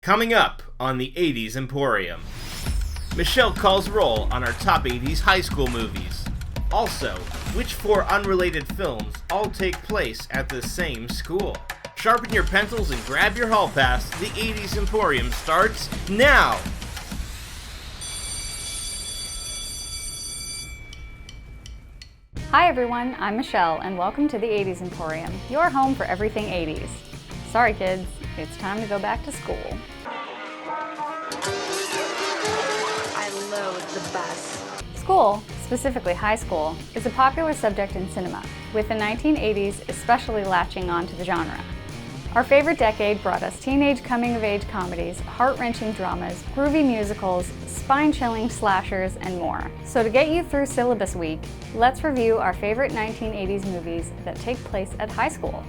Coming up on the 80s Emporium, Michelle calls roll on our top 80s high school movies. Also, which 4 unrelated films all take place at the same school? Sharpen your pencils and grab your hall pass. The 80s Emporium starts now! Hi everyone, I'm Michelle and welcome to the 80s Emporium, your home for everything 80s. Sorry kids, it's time to go back to school. I loathe the bus. School, specifically high school, is a popular subject in cinema, with the 1980s especially latching on to the genre. Our favorite decade brought us teenage coming-of-age comedies, heart-wrenching dramas, groovy musicals, spine-chilling slashers, and more. So to get you through syllabus week, let's review our favorite 1980s movies that take place at high school.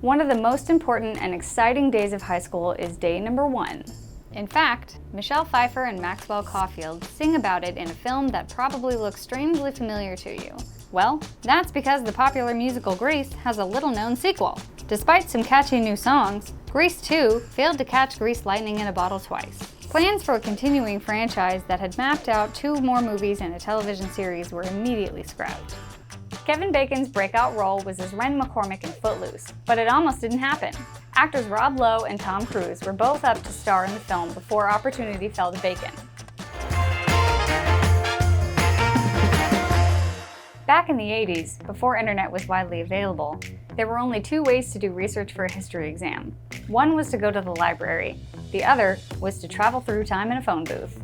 One of the most important and exciting days of high school is day number 1. In fact, Michelle Pfeiffer and Maxwell Caulfield sing about it in a film that probably looks strangely familiar to you. Well, that's because the popular musical Grease has a little-known sequel. Despite some catchy new songs, Grease 2 failed to catch grease lightning in a bottle twice. Plans for a continuing franchise that had mapped out 2 more movies and a television series were immediately scrapped. Kevin Bacon's breakout role was as Ren McCormick in Footloose, but it almost didn't happen. Actors Rob Lowe and Tom Cruise were both up to star in the film before opportunity fell to Bacon. Back in the 80s, before internet was widely available, there were only 2 ways to do research for a history exam. One was to go to the library, the other was to travel through time in a phone booth.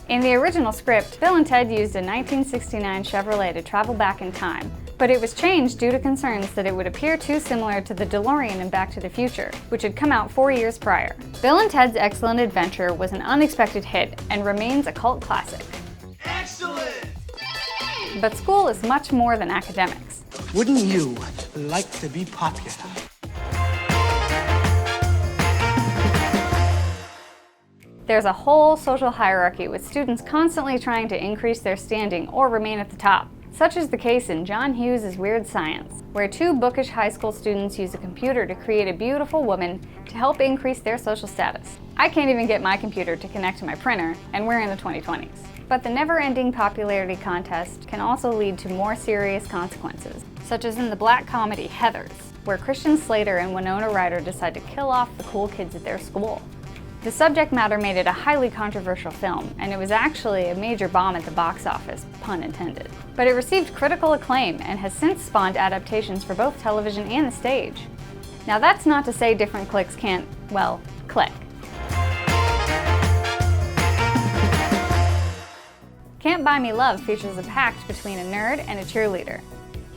In the original script, Bill and Ted used a 1969 Chevrolet to travel back in time, but it was changed due to concerns that it would appear too similar to the DeLorean in Back to the Future, which had come out 4 years prior. Bill and Ted's Excellent Adventure was an unexpected hit and remains a cult classic. Excellent! But school is much more than academics. Wouldn't you like to be popular? There's a whole social hierarchy with students constantly trying to increase their standing or remain at the top. Such is the case in John Hughes' Weird Science, where 2 bookish high school students use a computer to create a beautiful woman to help increase their social status. I can't even get my computer to connect to my printer, and we're in the 2020s. But the never-ending popularity contest can also lead to more serious consequences, such as in the black comedy Heathers, where Christian Slater and Winona Ryder decide to kill off the cool kids at their school. The subject matter made it a highly controversial film, and it was actually a major bomb at the box office, pun intended. But it received critical acclaim and has since spawned adaptations for both television and the stage. Now that's not to say different cliques can't, well, click. Can't Buy Me Love features a pact between a nerd and a cheerleader.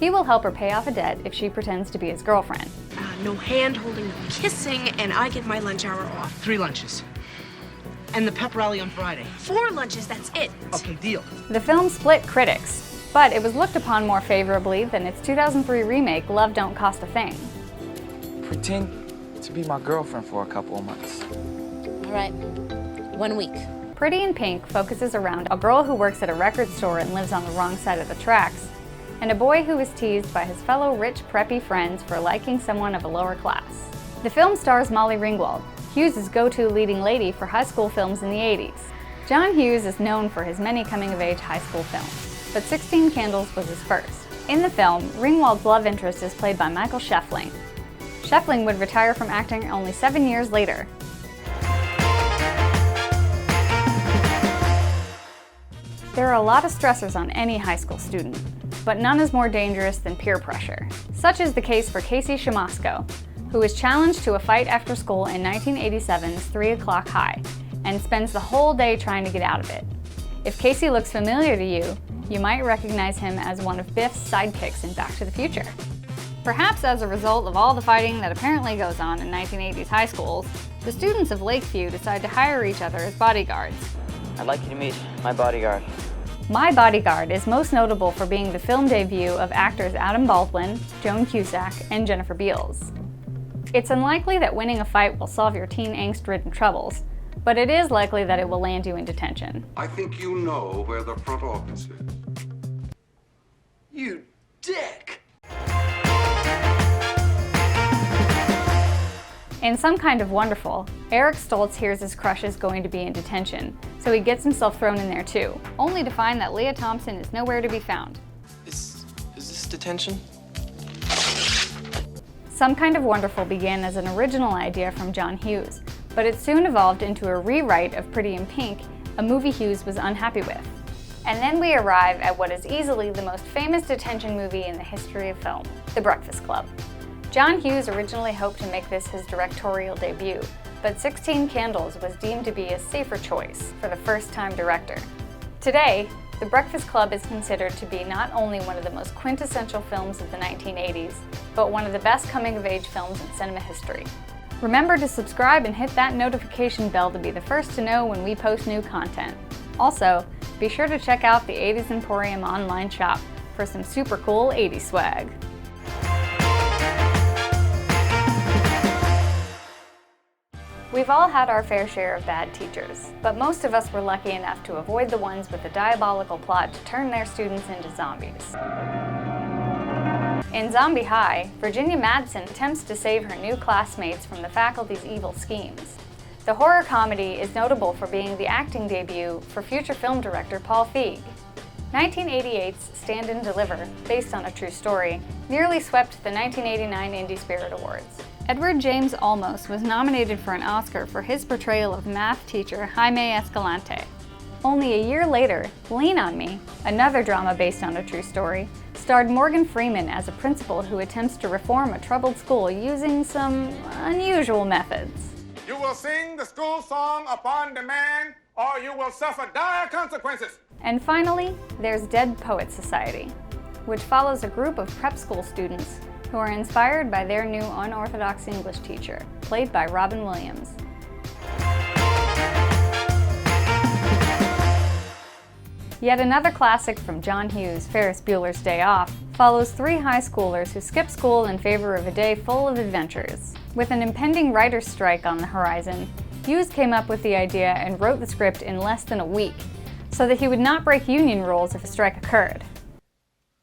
He will help her pay off a debt if she pretends to be his girlfriend. No hand-holding, no kissing, and I get my lunch hour off. 3 lunches. And the pep rally on Friday. 4 lunches, that's it. Okay, deal. The film split critics, but it was looked upon more favorably than its 2003 remake, Love Don't Cost a Thing. Pretend to be my girlfriend for a couple of months. All right, 1 week. Pretty in Pink focuses around a girl who works at a record store and lives on the wrong side of the tracks, and a boy who is teased by his fellow rich, preppy friends for liking someone of a lower class. The film stars Molly Ringwald, Hughes' go-to leading lady for high school films in the 80s. John Hughes is known for his many coming-of-age high school films, but 16 Candles was his first. In the film, Ringwald's love interest is played by Michael Scheffling. Scheffling would retire from acting only 7 years later. There are a lot of stressors on any high school student, but none is more dangerous than peer pressure. Such is the case for Casey Shamasco, who was challenged to a fight after school in 1987's 3 O'Clock High, and spends the whole day trying to get out of it. If Casey looks familiar to you, you might recognize him as one of Biff's sidekicks in Back to the Future. Perhaps as a result of all the fighting that apparently goes on in 1980s high schools, the students of Lakeview decide to hire each other as bodyguards. I'd like you to meet my bodyguard. My Bodyguard is most notable for being the film debut of actors Adam Baldwin, Joan Cusack, and Jennifer Beals. It's unlikely that winning a fight will solve your teen angst-ridden troubles, but it is likely that it will land you in detention. I think you know where the front office is. You dick! In Some Kind of Wonderful, Eric Stoltz hears his crush is going to be in detention, so he gets himself thrown in there too, only to find that Leah Thompson is nowhere to be found. Is this detention? Some Kind of Wonderful began as an original idea from John Hughes, but it soon evolved into a rewrite of Pretty in Pink, a movie Hughes was unhappy with. And then we arrive at what is easily the most famous detention movie in the history of film, The Breakfast Club. John Hughes originally hoped to make this his directorial debut, but 16 Candles was deemed to be a safer choice for the first-time director. Today, The Breakfast Club is considered to be not only one of the most quintessential films of the 1980s, but one of the best coming-of-age films in cinema history. Remember to subscribe and hit that notification bell to be the first to know when we post new content. Also, be sure to check out the 80's Emporium online shop for some super cool 80s swag. We've all had our fair share of bad teachers, but most of us were lucky enough to avoid the ones with a diabolical plot to turn their students into zombies. In Zombie High, Virginia Madsen attempts to save her new classmates from the faculty's evil schemes. The horror comedy is notable for being the acting debut for future film director Paul Feig. 1988's Stand and Deliver, based on a true story, nearly swept the 1989 Indie Spirit Awards. Edward James Olmos was nominated for an Oscar for his portrayal of math teacher Jaime Escalante. Only a year later, Lean on Me, another drama based on a true story, starred Morgan Freeman as a principal who attempts to reform a troubled school using some unusual methods. You will sing the school song upon demand, or you will suffer dire consequences. And finally, there's Dead Poets Society, which follows a group of prep school students who are inspired by their new unorthodox English teacher, played by Robin Williams. Yet another classic from John Hughes, Ferris Bueller's Day Off, follows three high schoolers who skip school in favor of a day full of adventures. With an impending writer's strike on the horizon, Hughes came up with the idea and wrote the script in less than a week, so that he would not break union rules if a strike occurred.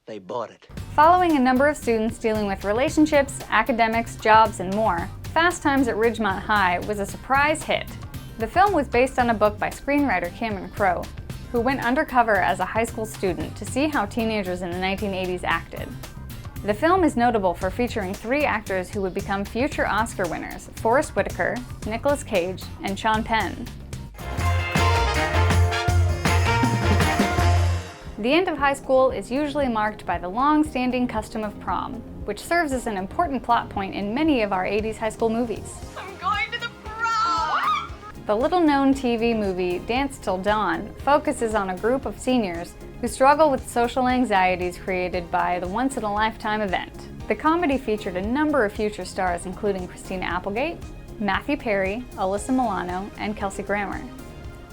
They bought it. Following a number of students dealing with relationships, academics, jobs, and more, Fast Times at Ridgemont High was a surprise hit. The film was based on a book by screenwriter Cameron Crowe, who went undercover as a high school student to see how teenagers in the 1980s acted. The film is notable for featuring three actors who would become future Oscar winners: Forrest Whitaker, Nicolas Cage, and Sean Penn. The end of high school is usually marked by the long-standing custom of prom, which serves as an important plot point in many of our 80s high school movies. I'm going to the prom! The little-known TV movie Dance Till Dawn focuses on a group of seniors who struggle with social anxieties created by the once-in-a-lifetime event. The comedy featured a number of future stars including Christina Applegate, Matthew Perry, Alyssa Milano, and Kelsey Grammer.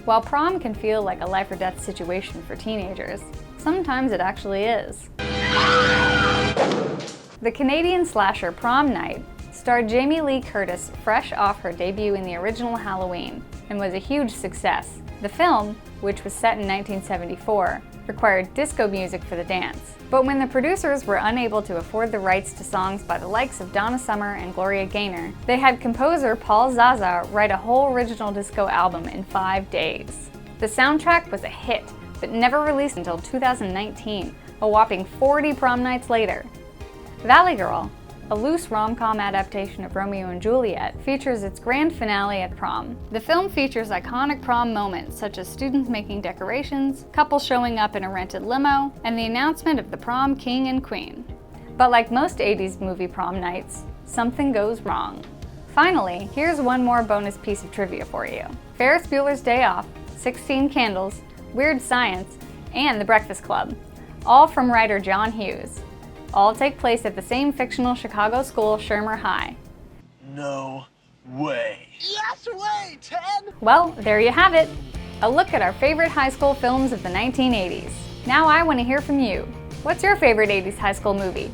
While prom can feel like a life-or-death situation for teenagers, sometimes it actually is. The Canadian slasher Prom Night starred Jamie Lee Curtis fresh off her debut in the original Halloween and was a huge success. The film, which was set in 1974, required disco music for the dance. But when the producers were unable to afford the rights to songs by the likes of Donna Summer and Gloria Gaynor, they had composer Paul Zaza write a whole original disco album in 5 days. The soundtrack was a hit, but never released until 2019, a whopping 40 prom nights later. Valley Girl, a loose rom-com adaptation of Romeo and Juliet, features its grand finale at prom. The film features iconic prom moments such as students making decorations, couples showing up in a rented limo, and the announcement of the prom king and queen. But like most 80s movie prom nights, something goes wrong. Finally, here's one more bonus piece of trivia for you. Ferris Bueller's Day Off, 16 Candles, Weird Science, and The Breakfast Club, all from writer John Hughes. All take place at the same fictional Chicago school, Shermer High. No way. Yes way, Ted! Well, there you have it. A look at our favorite high school films of the 1980s. Now I want to hear from you. What's your favorite 80s high school movie?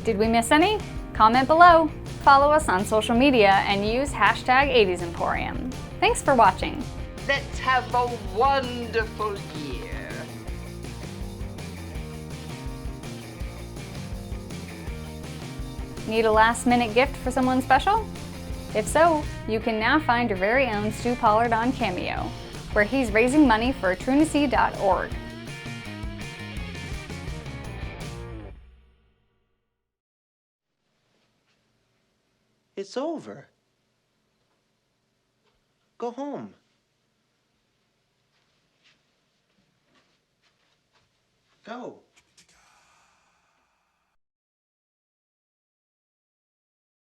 Did we miss any? Comment below. Follow us on social media and use hashtag 80s Emporium. Thanks for watching. Let's have a wonderful year. Need a last-minute gift for someone special? If so, you can now find your very own Stu Pollard on Cameo, where he's raising money for trunacy.org. It's over. Go home. Go.